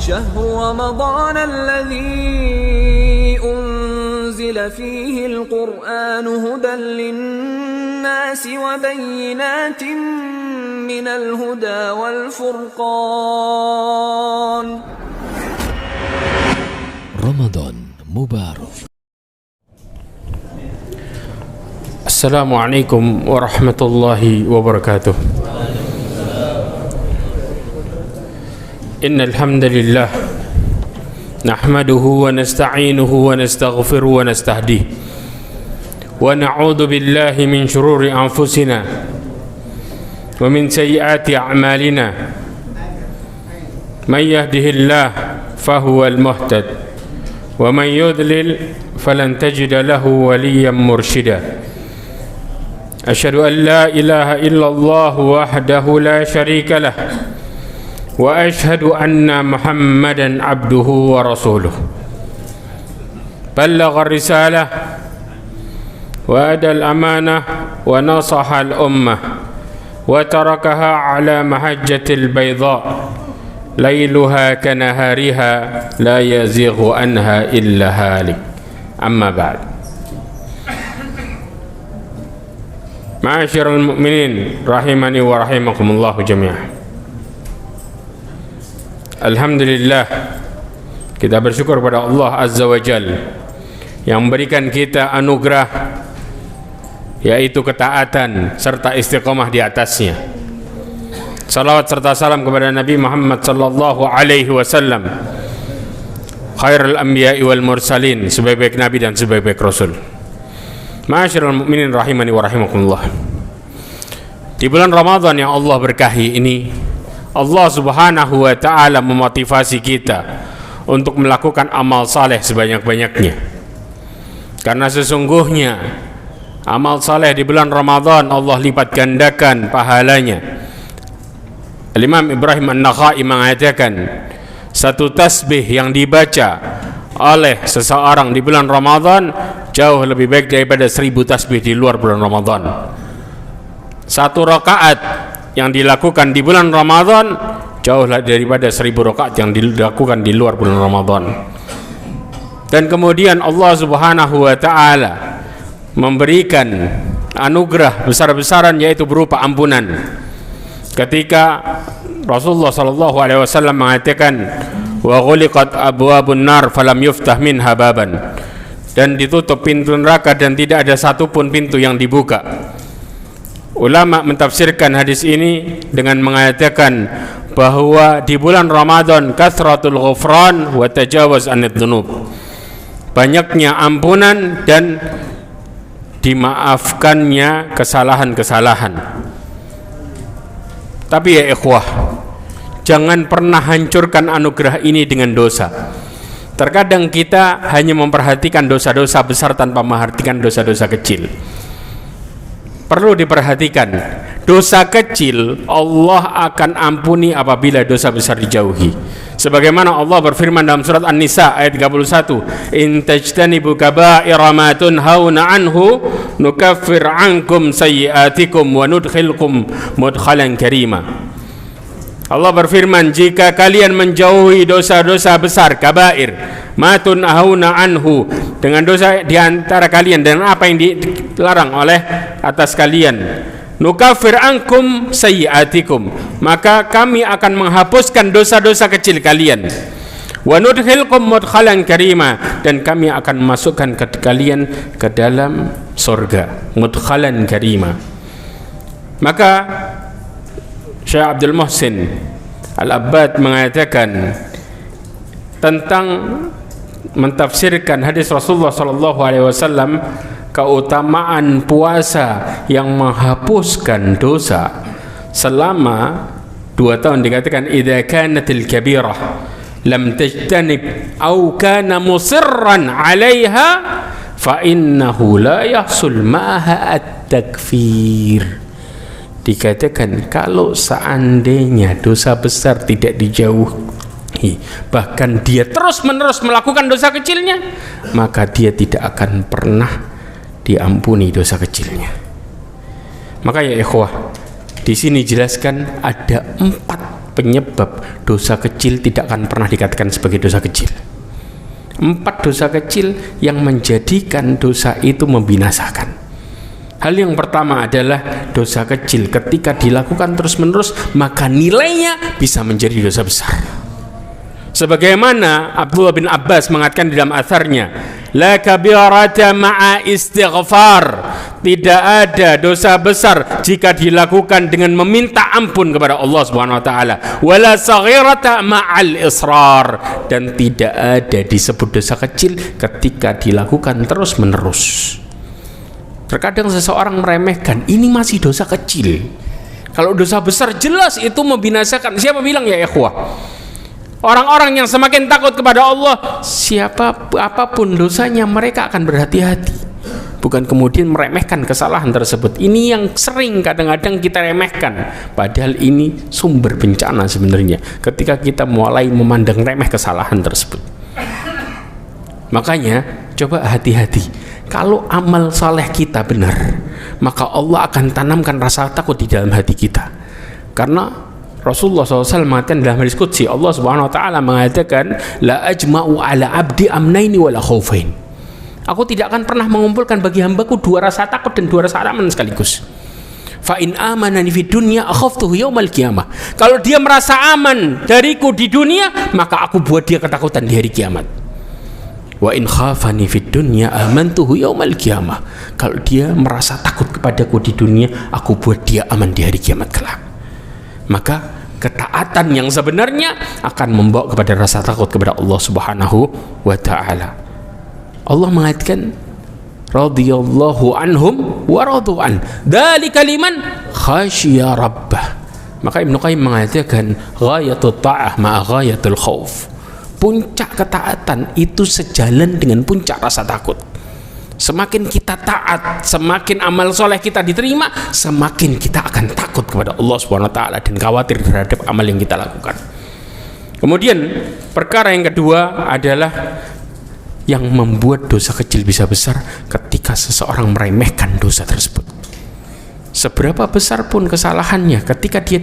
شهر رمضان الذي أنزل فيه القرآن هدى للناس وبينات من الهدى والفرقان. رمضان مبارك. Assalamualaikum warahmatullahi wabarakatuh. Innal hamdalillah nahmaduhu wa nasta'inuhu wa nastaghfiruhu wa nastahdihi wa na'udzu billahi min shururi anfusina wa min sayyiati a'malina. Man yahdihillah fahuwal muhtad wa man yudlil falan tajida lahu waliyyan mursyida. أشهد أن لا إله إلا الله وحده لا شريك له وأشهد أن محمدا عبده ورسوله بلغ الرسالة وأدى الأمانة ونصح الأمة وتركها على محجة البيضاء ليلها كنهارها لا يزيغ عنها إلا هالك. أما بعد. Ma'asyiral mu'minin rahimani wa rahimakumullah jami'an. Alhamdulillah, kita bersyukur pada Allah Azza wa Jalla yang memberikan kita anugerah, yaitu ketaatan serta istiqamah di atasnya. Salawat serta salam kepada Nabi Muhammad sallallahu alaihi wasallam, khairul anbiya'i wal mursalin, sebaik-baik nabi dan sebaik-baik rasul. Ma'asyiral mu'minin rahimani wa rahimakumullah. Di bulan Ramadan yang Allah berkahi ini, Allah Subhanahu wa taala memotivasi kita untuk melakukan amal saleh sebanyak-banyaknya. Karena sesungguhnya amal saleh di bulan Ramadan Allah lipat gandakan pahalanya. Imam Ibrahim An-Nakhai mengatakan, satu tasbih yang dibaca oleh seseorang di bulan Ramadan jauh lebih baik daripada 1000 tasbih di luar bulan Ramadan. Satu rakaat yang dilakukan di bulan Ramadan jauh daripada 1000 rakaat yang dilakukan di luar bulan Ramadan. Dan kemudian Allah Subhanahu wa taala memberikan anugerah besar-besaran, yaitu berupa ampunan. Ketika Rasulullah sallallahu alaihi wasallam mengatakan, wa ghuliqat abwabun nar falam yuftah minha baban, dan ditutup pintu neraka dan tidak ada satupun pintu yang dibuka. Ulama mentafsirkan hadis ini dengan mengatakan bahwa di bulan Ramadan kathratul ghufran wa tajawuz anid dzunub, banyaknya ampunan dan dimaafkannya kesalahan-kesalahan. Tapi ya ikhwah, jangan pernah hancurkan anugerah ini dengan dosa. Terkadang kita hanya memperhatikan dosa-dosa besar tanpa memperhatikan dosa-dosa kecil. Perlu diperhatikan, dosa kecil Allah akan ampuni apabila dosa besar dijauhi. Sebagaimana Allah berfirman dalam surat An-Nisa ayat 31, in tajtanibu kaba'ira ma tunhauna anhu nukaffir ankum sayyi'atikum wa nudkhilkum mudkhalan karima. Allah berfirman, jika kalian menjauhi dosa-dosa besar, kabair, ma tunhauna anhu, dengan dosa di antara kalian dan apa yang dilarang oleh atas kalian, nukaffir ankum sayyi'atikum, maka kami akan menghapuskan dosa-dosa kecil kalian, wa nudkhilkum mudkhalan karima, dan kami akan memasukkan kalian ke dalam surga, mudkhalan karima. Maka Syekh Abdul Muhsin Al-Abbad mengatakan tentang mentafsirkan hadis Rasulullah sallallahu alaihi wasallam, keutamaan puasa yang menghapuskan dosa selama 2 tahun, dikatakan idza kanatil kabirah lam tajtanib au kana musirran 'alaiha fa innahu la yahsul ma'aha at-takfir. Dikatakan kalau seandainya dosa besar tidak dijauhi, bahkan dia terus-menerus melakukan dosa kecilnya, maka dia tidak akan pernah diampuni dosa kecilnya. Maka ya ikhwah, di sini jelaskan ada 4 penyebab dosa kecil tidak akan pernah dikatakan sebagai dosa kecil. 4 dosa kecil yang menjadikan dosa itu membinasakan. Hal yang pertama adalah dosa kecil ketika dilakukan terus-menerus maka nilainya bisa menjadi dosa besar. Sebagaimana Abdullah bin Abbas mengatakan di dalam atharnya, la kabirata ma'a istighfar, tidak ada dosa besar jika dilakukan dengan meminta ampun kepada Allah Subhanahu wa taala, wala saghirata ma'al israr, dan tidak ada disebut dosa kecil ketika dilakukan terus-menerus. Terkadang seseorang meremehkan, ini masih dosa kecil. Kalau dosa besar jelas itu membinasakan. Siapa bilang ya ikhwah? Orang-orang yang semakin takut kepada Allah, apapun dosanya mereka akan berhati-hati. Bukan kemudian meremehkan kesalahan tersebut. Ini yang sering kadang-kadang kita remehkan. Padahal ini sumber bencana sebenarnya ketika kita mulai memandang remeh kesalahan tersebut. Makanya coba hati-hati. Kalau amal saleh kita benar, maka Allah akan tanamkan rasa takut di dalam hati kita. Karena Rasulullah SAW mengatakan dalam hadis qudsi, Allah Subhanahu wa taala mengatakan, la ajma'u ala abdi amnaini wala khaufain. Aku tidak akan pernah mengumpulkan bagi hambaku 2 rasa takut dan 2 rasa aman sekaligus. Fa in amanani fid dunya akhaftuhu yaumal qiyamah. Kalau dia merasa aman dariku di dunia, maka aku buat dia ketakutan di hari kiamat. Wa in khafani fid dunya amantuhu yaumal qiyamah. Kalau dia merasa takut kepadaku di dunia, aku buat dia aman di hari kiamat kelak. Maka ketaatan yang sebenarnya akan membawa kepada rasa takut kepada Allah Subhanahu wa taala. Allah mengatakan radhiyallahu anhum wa radu an. Dzalika liman khasyiya rabbah. Maka Ibnu Qayyim mengatakan ghayatut ta'ah ma'a ghayatul khauf. Puncak ketaatan itu sejalan dengan puncak rasa takut. Semakin kita taat, semakin amal soleh kita diterima, semakin kita akan takut kepada Allah Subhanahu wa taala dan khawatir terhadap amal yang kita lakukan. Kemudian perkara yang kedua adalah yang membuat dosa kecil bisa besar ketika seseorang meremehkan dosa tersebut. Seberapa besar pun kesalahannya, ketika dia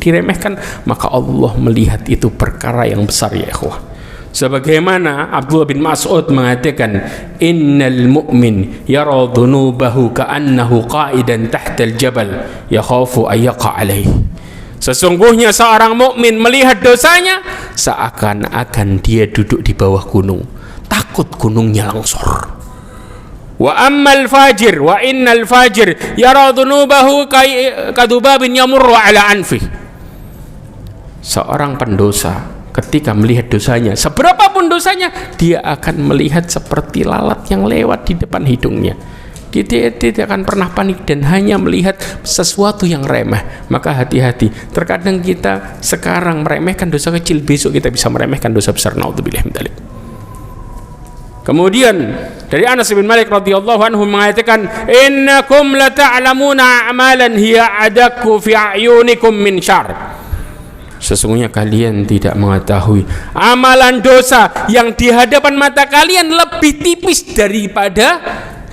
diremehkan, maka Allah melihat itu perkara yang besar ya ikhwah. Sebagaimana Abdullah bin Mas'ud mengatakan, innal mu'min yara dhunubahu ka'annahu qa'idan tahtal jabal yakhafu ayyaqa alaih. Sesungguhnya seorang mukmin melihat dosanya seakan-akan dia duduk di bawah gunung, takut gunungnya longsor. Wa ammal fajir wa innal fajir yara dhunubahu kadubabin yamurru ala anfi. Seorang pendosa ketika melihat dosanya, seberapapun dosanya, dia akan melihat seperti lalat yang lewat di depan hidungnya. Dia tidak akan pernah panik dan hanya melihat sesuatu yang remeh. Maka hati-hati. Terkadang kita sekarang meremehkan dosa kecil, besok kita bisa meremehkan dosa besar. Naudzubillah min dzalik. Kemudian dari Anas bin Malik radhiyallahu anhu mengatakan, innakum lata'lamuna a'malan hiya adakku fi a'yunikum min syarr. Sesungguhnya kalian tidak mengetahui amalan dosa yang di hadapan mata kalian lebih tipis daripada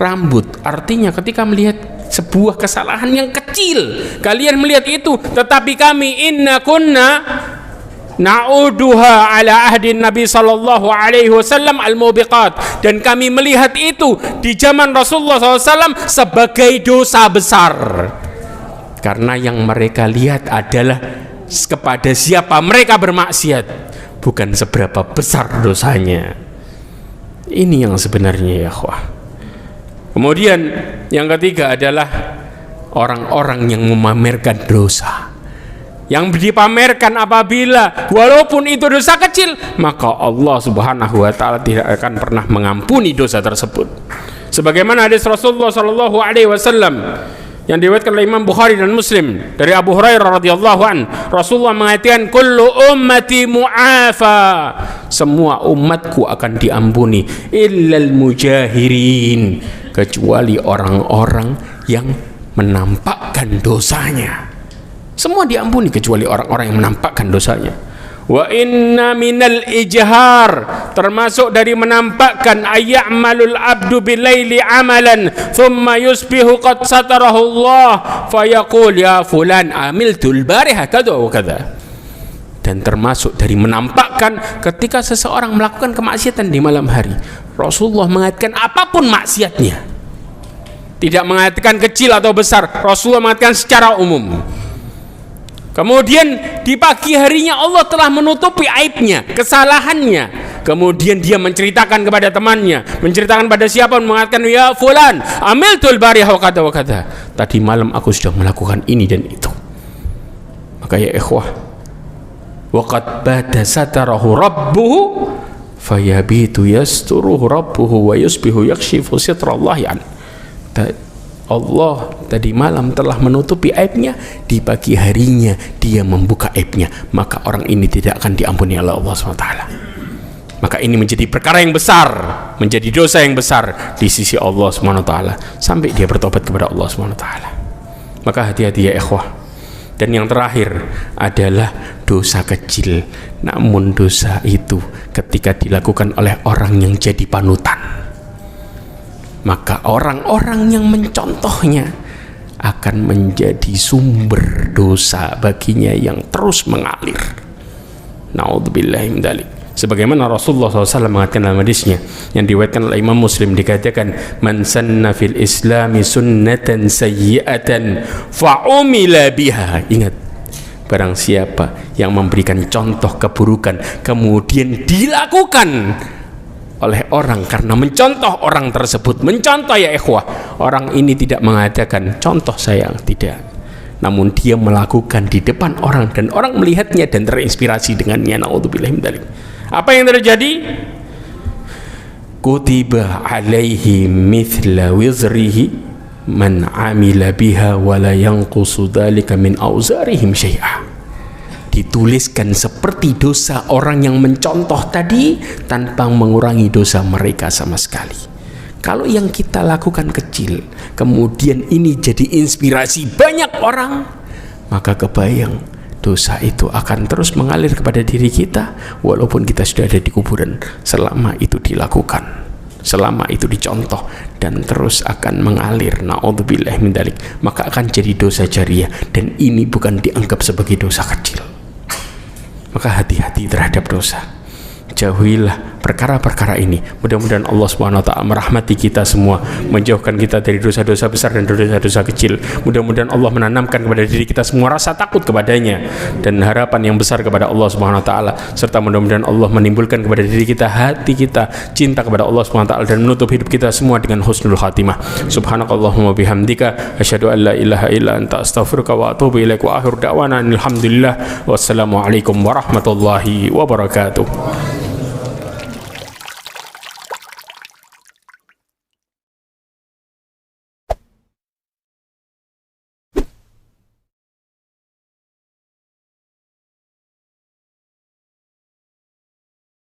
rambut. Artinya ketika melihat sebuah kesalahan yang kecil, kalian melihat itu, tetapi kami inna kunna na'uduha ala ahdin Nabi sallallahu alaihi wasallam al-mubiqat, dan kami melihat itu di zaman Rasulullah SAW sebagai dosa besar. Karena yang mereka lihat adalah kepada siapa mereka bermaksiat, bukan seberapa besar dosanya. Ini yang sebenarnya ya ikhwah. Kemudian yang ketiga adalah orang-orang yang memamerkan dosa. Yang dipamerkan apabila walaupun itu dosa kecil, maka Allah Subhanahu wa taala tidak akan pernah mengampuni dosa tersebut. Sebagaimana hadis Rasulullah sallallahu alaihi wasallam yang diriwayatkan oleh Imam Bukhari dan Muslim dari Abu Hurairah radhiyallahu an, Rasulullah mengatakan, kullu ummati mu'afa, semua umatku akan diampuni, illal mujahirin, kecuali orang-orang yang menampakkan dosanya. Semua diampuni kecuali orang-orang yang menampakkan dosanya. Wa inna minal ijhar, termasuk dari menampakkan, ayyamalul abdu bilaili amalan thumma yusbihu qad satarahu Allah fayaqul ya fulan amiltul bariha kadza wa kadza. Dan termasuk dari menampakkan ketika seseorang melakukan kemaksiatan di malam hari, Rasulullah mengatakan apapun maksiatnya, tidak mengatakan kecil atau besar, Rasulullah mengatakan secara umum. Kemudian di pagi harinya Allah telah menutupi aibnya, kesalahannya. Kemudian dia menceritakan kepada temannya, menceritakan pada siapa, mengatakan, ya fulan, amiltul barihah wa kada wa kada. Tadi malam aku sudah melakukan ini dan itu. Maka ya ikhwah, waqad bada satarahu rabbuhu fayabitu yasturuhu rabbuhu wa yusbihu yakshifu sitrallahi an. Allah tadi malam telah menutupi aibnya, di pagi harinya dia membuka aibnya, maka orang ini tidak akan diampuni oleh Allah SWT. Maka ini menjadi perkara yang besar, menjadi dosa yang besar di sisi Allah SWT, sampai dia bertobat kepada Allah SWT. Maka hati-hati ya ikhwah. Dan yang terakhir adalah dosa kecil, namun dosa itu ketika dilakukan oleh orang yang jadi panutan, maka orang-orang yang mencontohnya akan menjadi sumber dosa baginya yang terus mengalir. Na'udzubillahi min dzalik. Sebagaimana Rasulullah SAW mengatakan dalam hadisnya yang diriwayatkan oleh Imam Muslim, dikatakan, man sanna fil islami sunnatan sayyi'atan fa'umila biha. Ingat, barang siapa yang memberikan contoh keburukan kemudian dilakukan oleh orang karena mencontoh orang tersebut, mencontoh ya ikhwah, orang ini tidak mengatakan contoh saya, tidak, namun dia melakukan di depan orang dan orang melihatnya dan terinspirasi dengannya. Na'udzubillahi min dzalik. Apa yang terjadi? Kutiba alaihi mithla wizrihi man amila biha wa la yanqusu dzalika min auzarihim syai'a. Dituliskan seperti dosa orang yang mencontoh tadi tanpa mengurangi dosa mereka sama sekali. Kalau yang kita lakukan kecil, kemudian ini jadi inspirasi banyak orang, maka kebayang dosa itu akan terus mengalir kepada diri kita walaupun kita sudah ada di kuburan, selama itu dilakukan, selama itu dicontoh, dan terus akan mengalir. Na'udzubillahi min dzalik. Maka akan jadi dosa jariyah, dan ini bukan dianggap sebagai dosa kecil. Maka hati-hati terhadap dosa, jauhilah perkara-perkara ini. Mudah-mudahan Allah SWT merahmati kita semua, menjauhkan kita dari dosa-dosa besar dan dosa-dosa kecil. Mudah-mudahan Allah menanamkan kepada diri kita semua rasa takut kepadanya dan harapan yang besar kepada Allah SWT, serta mudah-mudahan Allah menimbulkan kepada diri kita, hati kita cinta kepada Allah SWT, dan menutup hidup kita semua dengan husnul khatimah. Subhanakallahumma bihamdika asyhadu an la ilaha illa anta astaghfiruka wa atubu ilaik, wa akhiru da'wana alhamdulillah wassalamu alaikum warahmatullahi wabarakatuh.